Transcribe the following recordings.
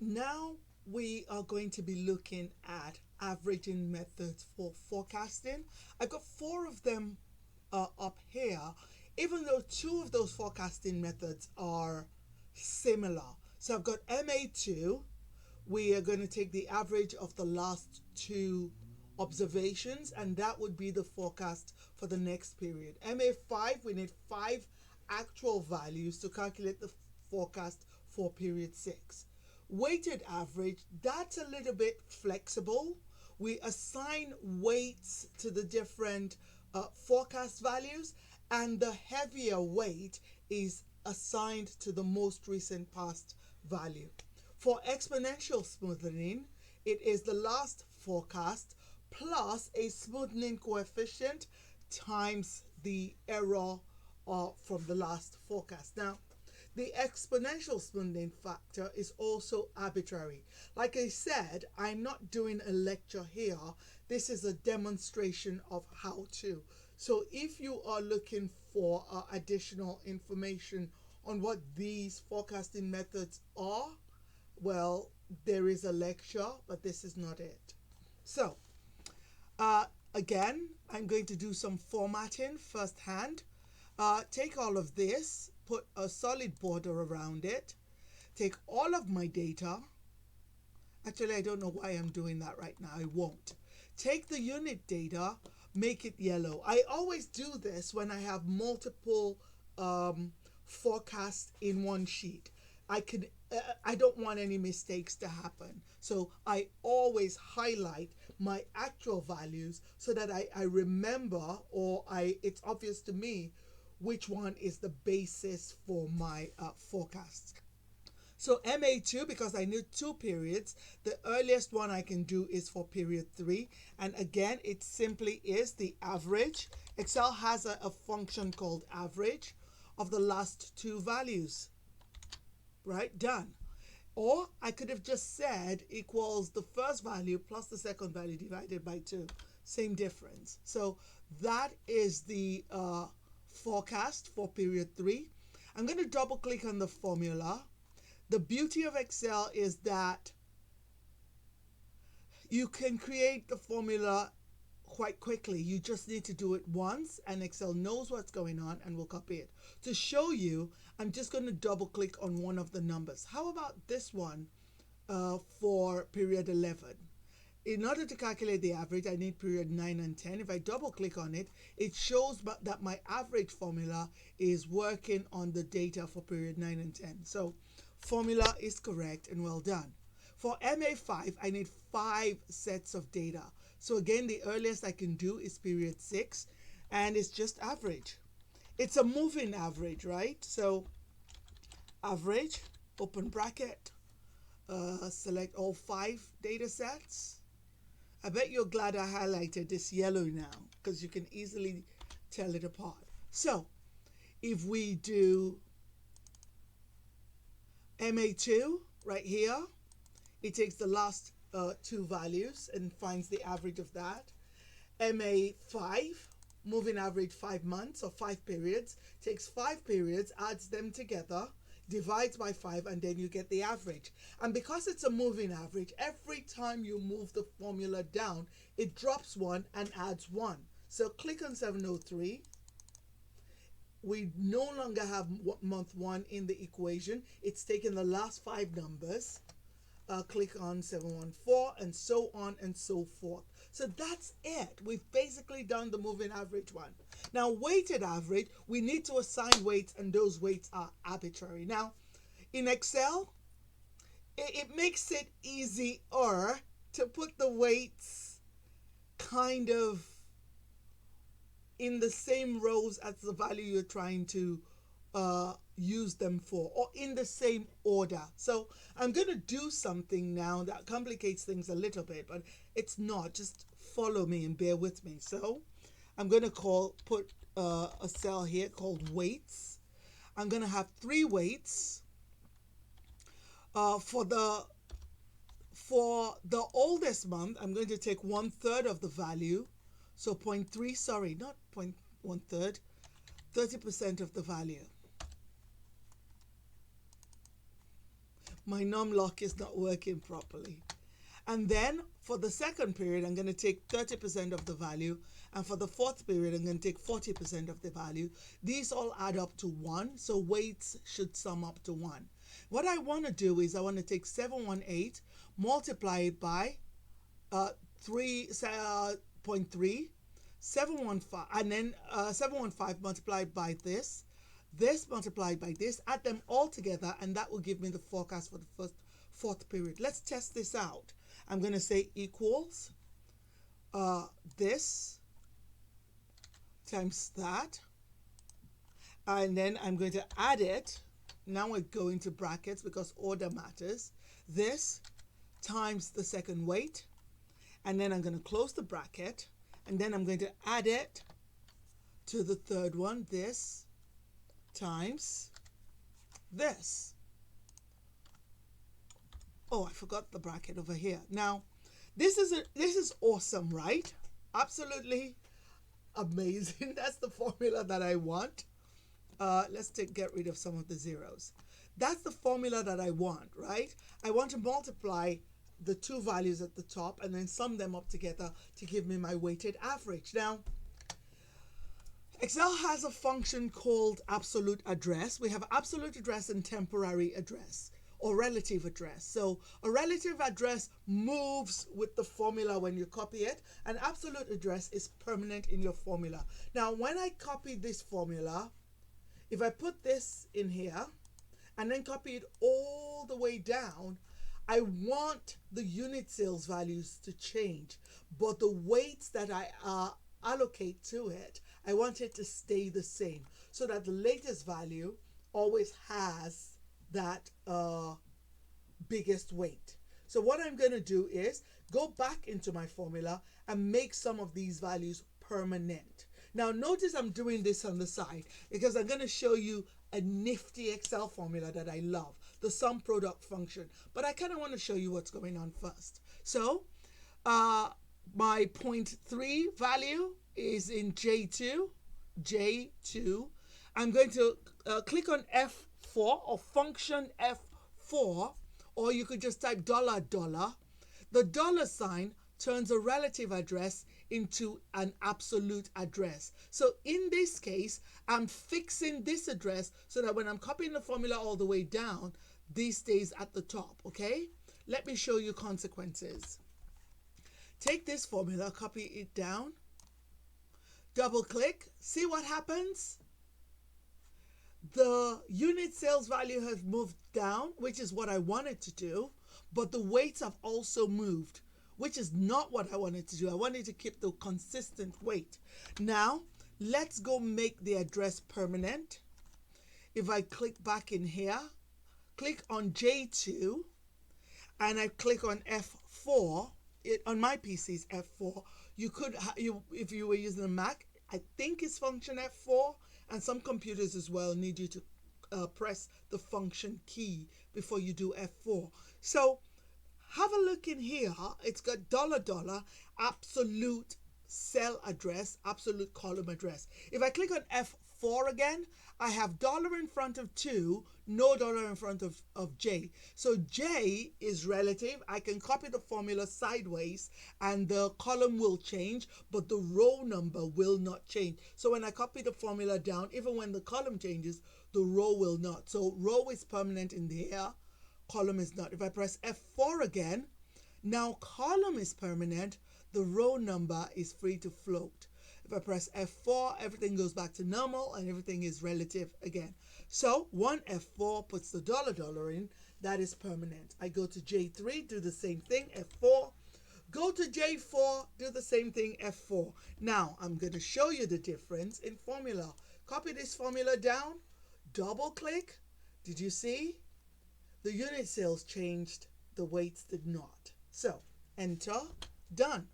Now we are going to be looking at averaging methods for forecasting. I've got four of them up here, even though two of those forecasting methods are similar. So I've got MA2. We are going to take the average of the last two observations, and that would be the forecast for the next period. MA5, we need five actual values to calculate the forecast for period 6. Weighted average, that's a little bit flexible. We assign weights to the different forecast values, and the heavier weight is assigned to the most recent past value. For exponential smoothing, it is the last forecast plus a smoothing coefficient times the error from the last forecast. Now, the exponential smoothing factor is also arbitrary. Like I said, I'm not doing a lecture here. This is a demonstration of how to. So if you are looking for additional information on what these forecasting methods are, well, there is a lecture, but this is not it. So, uh, again, I'm going to do some formatting firsthand. Take all of this, put a solid border around it, take all of my data. Actually, I don't know why I'm doing that right now. I won't. Take the unit data, make it yellow. I always do this when I have multiple forecasts in one sheet. I don't want any mistakes to happen. So I always highlight my actual values so that I remember, or it's obvious to me which one is the basis for my forecast. So MA2, because I need two periods, the earliest one I can do is for period 3. And again, it simply is the average. Excel has a function called average of the last two values. Right? Done. Or I could have just said equals the first value plus the second value divided by 2. Same difference. So that is the forecast for period 3. I'm going to double click on the formula. The beauty of Excel is that you can create the formula quite quickly. You just need to do it once, and Excel knows what's going on and will copy it. To show you, I'm just going to double click on one of the numbers. How about this one for period 11? In order to calculate the average, I need period 9 and 10. If I double click on it, it shows that my average formula is working on the data for period 9 and 10. So formula is correct and well done. For MA5, I need 5 sets of data. So again, the earliest I can do is period 6, and it's just average. It's a moving average, right? So average, open bracket, select all 5 data sets. I bet you're glad I highlighted this yellow now, because you can easily tell it apart. So if we do MA2 right here, it takes the last two values and finds the average of that. MA5, moving average 5 months or 5 periods, takes 5 periods, adds them together, divides by 5, and then you get the average. And because it's a moving average, every time you move the formula down, it drops 1 and adds 1. So click on 703. We no longer have month 1 in the equation. It's taken the last 5 numbers. Click on 714, and so on and so forth. So that's it. We've basically done the moving average one. Now, weighted average, we need to assign weights, and those weights are arbitrary. Now, in Excel, it makes it easier to put the weights kind of in the same rows as the value you're trying to use them for, or in the same order. So I'm going to do something now that complicates things a little bit, but it's not. Just follow me and bear with me. So I'm going to put a cell here called weights. I'm going to have 3 weights. For the oldest month, I'm going to take 1/3 of the value. So 0.3, sorry, not 1/3, 30% of the value. My num lock is not working properly. And then for the second period, I'm going to take 30% of the value. And for the fourth period, I'm going to take 40% of the value. These all add up to 1. So weights should sum up to 1. What I want to do is I want to take 718, multiply it by 3.3, 715, and then 715 multiplied by this multiplied by this, add them all together, and that will give me the forecast for the fourth period. Let's test this out. I'm going to say equals this times that, and then I'm going to add it. Now we're going to brackets because order matters. This times the second weight, and then I'm going to close the bracket, and then I'm going to add it to the third one, this times this. Oh, I forgot the bracket over here. Now, this is awesome, right? Absolutely amazing. That's the formula that I want. Let's get rid of some of the zeros. That's the formula that I want, right? I want to multiply the two values at the top and then sum them up together to give me my weighted average. Now, Excel has a function called absolute address. We have absolute address and temporary address or relative address. So a relative address moves with the formula when you copy it. An absolute address is permanent in your formula. Now, when I copy this formula, if I put this in here and then copy it all the way down, I want the unit sales values to change, but the weights that I allocate to it, I want it to stay the same so that the latest value always has that biggest weight. So what I'm going to do is go back into my formula and make some of these values permanent. Now notice I'm doing this on the side because I'm going to show you a nifty Excel formula that I love, the sum product function. But I kind of want to show you what's going on first. So my 0.3 value is in J2. I'm going to click on F4 or function F4, or you could just type $. The $ turns a relative address into an absolute address. So in this case, I'm fixing this address so that when I'm copying the formula all the way down, this stays at the top, okay? Let me show you consequences. Take this formula, copy it down, double click, see what happens? The unit sales value has moved down, which is what I wanted to do, but the weights have also moved, which is not what I wanted to do. I wanted to keep the consistent weight. Now, let's go make the address permanent. If I click back in here, click on J2, and I click on F4, on my PC is F4. You could, if you were using a Mac, I think it's function F4, and some computers as well need you to press the function key before you do F4. So have a look in here. It's got $, absolute cell address, absolute column address. If I click on F4 again, I have $ in front of 2, no $ in front of J. So J is relative. I can copy the formula sideways and the column will change, but the row number will not change. So when I copy the formula down, even when the column changes, the row will not. So row is permanent in the here, column is not. If I press F4 again, now column is permanent, the row number is free to float. If I press F4, everything goes back to normal and everything is relative again. So one F4 puts the $, in, that is permanent. I go to J3, do the same thing, F4. Go to J4, do the same thing, F4. Now I'm going to show you the difference in formula. Copy this formula down, double click. Did you see? The unit sales changed, the weights did not. So enter, done.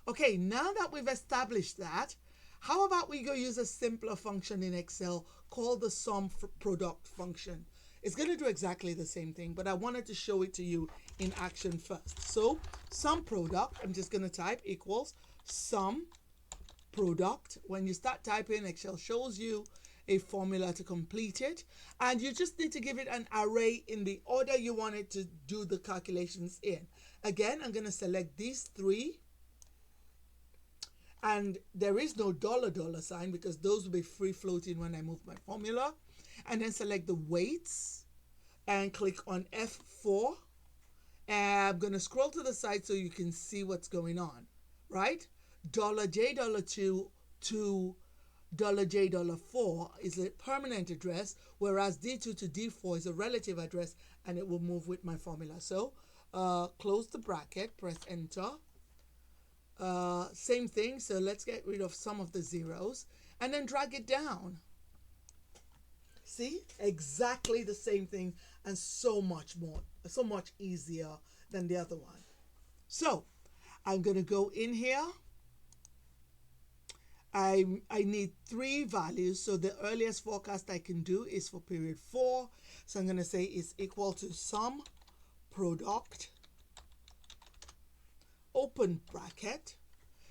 Okay, now that we've established that, how about we go use a simpler function in Excel called the sum product function. It's going to do exactly the same thing, but I wanted to show it to you in action first. So sum product, I'm just going to type equals sum product. When you start typing, Excel shows you a formula to complete it. And you just need to give it an array in the order you want it to do the calculations in. Again, I'm going to select these three. And there is no dollar sign because those will be free floating when I move my formula. And then select the weights and click on F4. And I'm going to scroll to the side so you can see what's going on, right? $J, $2 to $J, $4 is a permanent address, whereas D2 to D4 is a relative address, and it will move with my formula. So close the bracket, press enter. Same thing, so let's get rid of some of the zeros and then drag it down. See, exactly the same thing and so much easier than the other one. So I'm going to go in here. I need 3 values, so the earliest forecast I can do is for period 4. So I'm going to say it's equal to sum product, open bracket,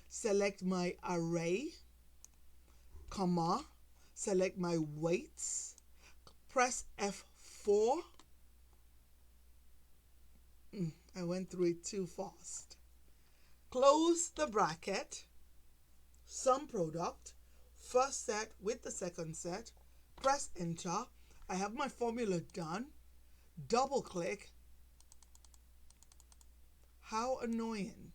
select my array, comma, select my weights, press F4. I went through it too fast. Close the bracket, sum product, first set with the second set, press enter. I have my formula done. Double click. How annoying.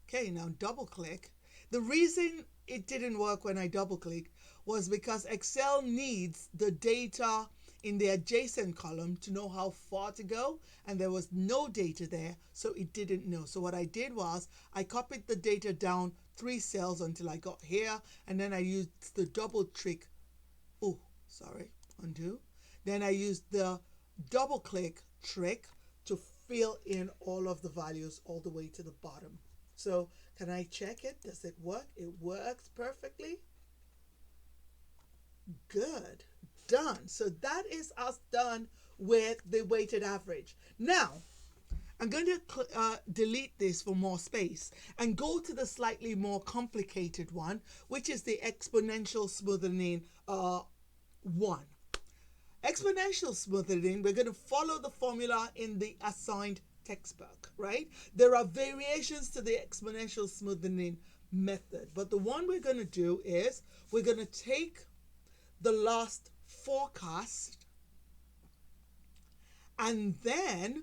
Okay, now double click. The reason it didn't work when I double clicked was because Excel needs the data in the adjacent column to know how far to go, and there was no data there, so it didn't know. So what I did was I copied the data down 3 cells until I got here, and then I used the double trick. Oh, sorry, undo. Then I used the double click trick to fill in all of the values all the way to the bottom. So can I check it? Does it work? It works perfectly. Good. Done. So that is us done with the weighted average. Now, I'm going to delete this for more space and go to the slightly more complicated one, which is the exponential smoothing 1. Exponential smoothing, we're going to follow the formula in the assigned textbook, right? There are variations to the exponential smoothing method, but the one we're going to do is we're going to take the last forecast and then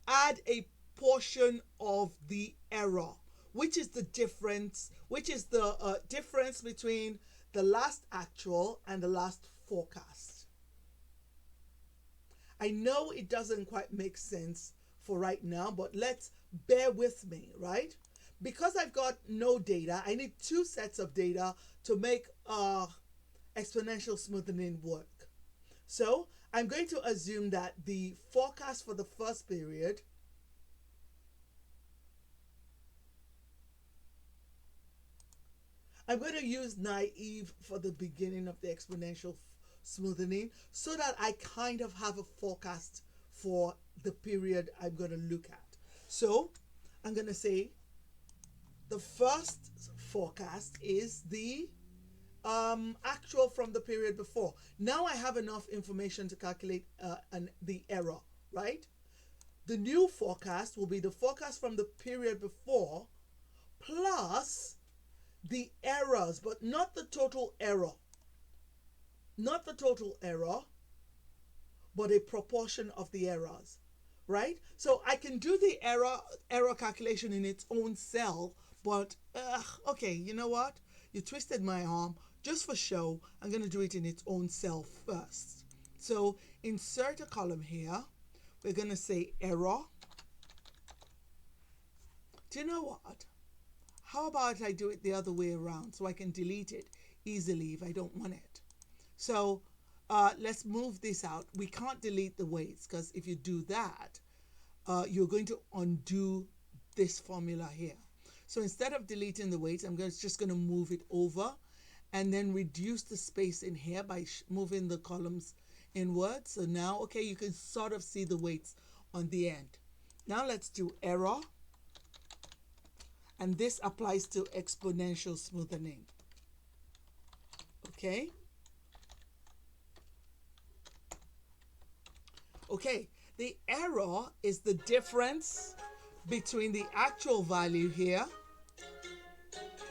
add a portion of the error, which is the difference, difference between the last actual and the last forecast. I know it doesn't quite make sense for right now, but let's bear with me, right? Because I've got no data, I need 2 sets of data to make exponential smoothing work. So I'm going to assume that the forecast for the first period I'm going to use naive for the beginning of the exponential smoothing so that I kind of have a forecast for the period I'm going to look at. So I'm going to say the first forecast is the actual from the period before. Now I have enough information to calculate the error, right? The new forecast will be the forecast from the period before plus the errors, but not the total error. Not the total error, but a proportion of the errors, right? So I can do the error calculation in its own cell, but okay, you know what? You twisted my arm. Just for show, I'm going to do it in its own cell first. So insert a column here. We're going to say error. Do you know what? How about I do it the other way around so I can delete it easily if I don't want it? So let's move this out. We can't delete the weights because if you do that, you're going to undo this formula here. So instead of deleting the weights, I'm just going to move it over and then reduce the space in here by moving the columns inward. So now, okay, you can sort of see the weights on the end. Now let's do error. And this applies to exponential smoothing. Okay. Okay, the error is the difference between the actual value here.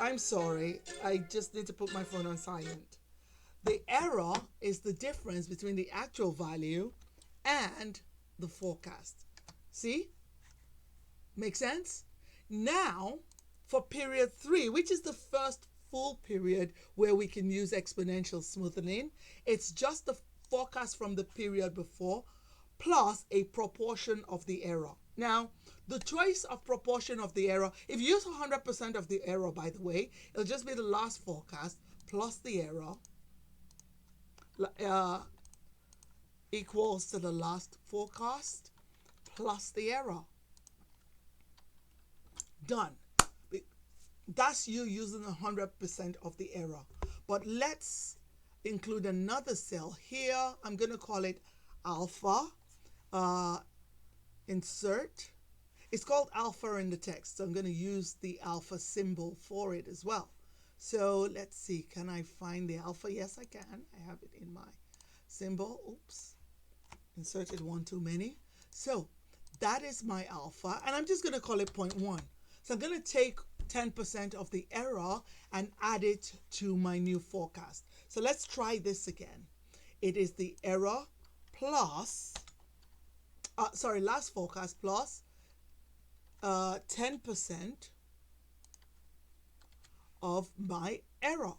I'm sorry, I just need to put my phone on silent. The error is the difference between the actual value and the forecast. See? Make sense? Now, for period 3, which is the first full period where we can use exponential smoothing, it's just the forecast from the period before plus a proportion of the error. Now, the choice of proportion of the error, if you use 100% of the error, by the way, it'll just be the last forecast plus the error equals to the last forecast plus the error. Done. That's you using 100% of the error. But let's include another cell here. I'm going to call it alpha. Insert. It's called alpha in the text, so I'm going to use the alpha symbol for it as well. So let's see, can I find the alpha? Yes, I can. I have it in my symbol. Oops. Inserted one too many. So that is my alpha, and I'm just going to call it 0.1. So I'm going to take 10% of the error and add it to my new forecast. So let's try this again. It is the error plus, last forecast plus 10% of my error.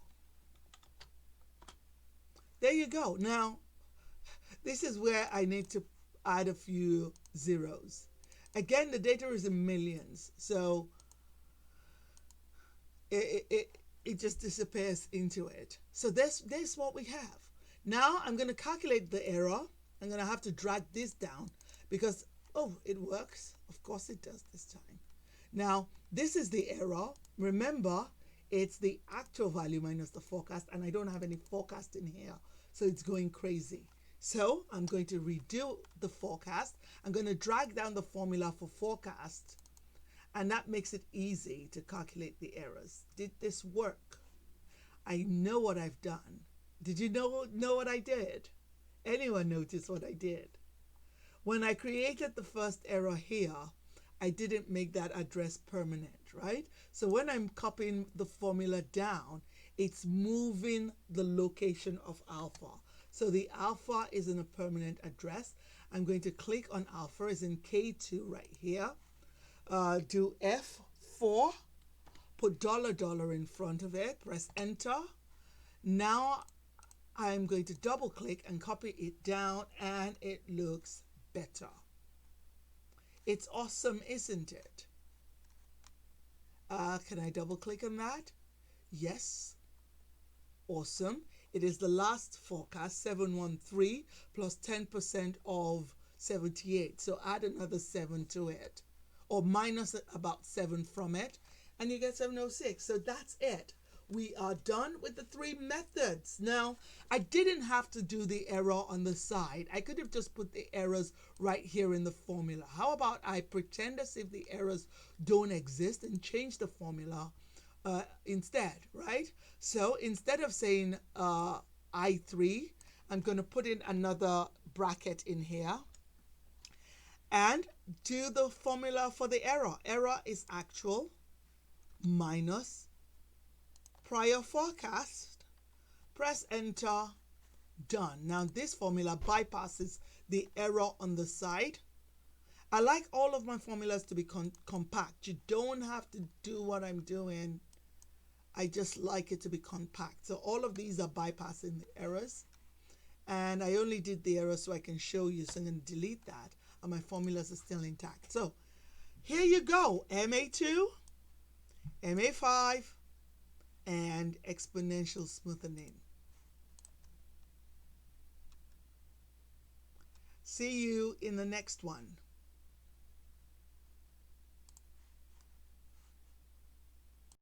There you go. Now, this is where I need to add a few zeros. Again, the data is in millions, so it just disappears into it. So this what we have. Now I'm going to calculate the error. I'm going to have to drag this down because, oh, it works. Of course it does this time. Now, this is the error. Remember, it's the actual value minus the forecast, and I don't have any forecast in here, so it's going crazy. So I'm going to redo the forecast. I'm going to drag down the formula for forecast, and that makes it easy to calculate the errors. Did this work? I know what I've done. Did you know what I did? Anyone notice what I did? When I created the first error here, I didn't make that address permanent, right? So when I'm copying the formula down, it's moving the location of alpha. So the alpha is in a permanent address. I'm going to click on alpha, is in K2 right here. Do F4, put $$ in front of it, press enter. Now I'm going to double click and copy it down, and it looks better. It's awesome, isn't it? Can I double click on that? Yes. Awesome. It is the last forecast, 713 plus 10% of 78. So add another 7 to it, or minus about 7 from it, and you get 706. So that's it. We are done with the 3 methods. Now, I didn't have to do the error on the side. I could have just put the errors right here in the formula. How about I pretend as if the errors don't exist and change the formula instead, right? So instead of saying I3, I'm going to put in another bracket in here and do the formula for the error. Error is actual minus prior forecast. Press enter. Done. Now this formula bypasses the error on the side. I like all of my formulas to be compact. You don't have to do what I'm doing. I just like it to be compact. So all of these are bypassing the errors. And I only did the error so I can show you. So I'm going to delete that. And my formulas are still intact. So here you go. MA2, MA5, and exponential smoothing. See you in the next one.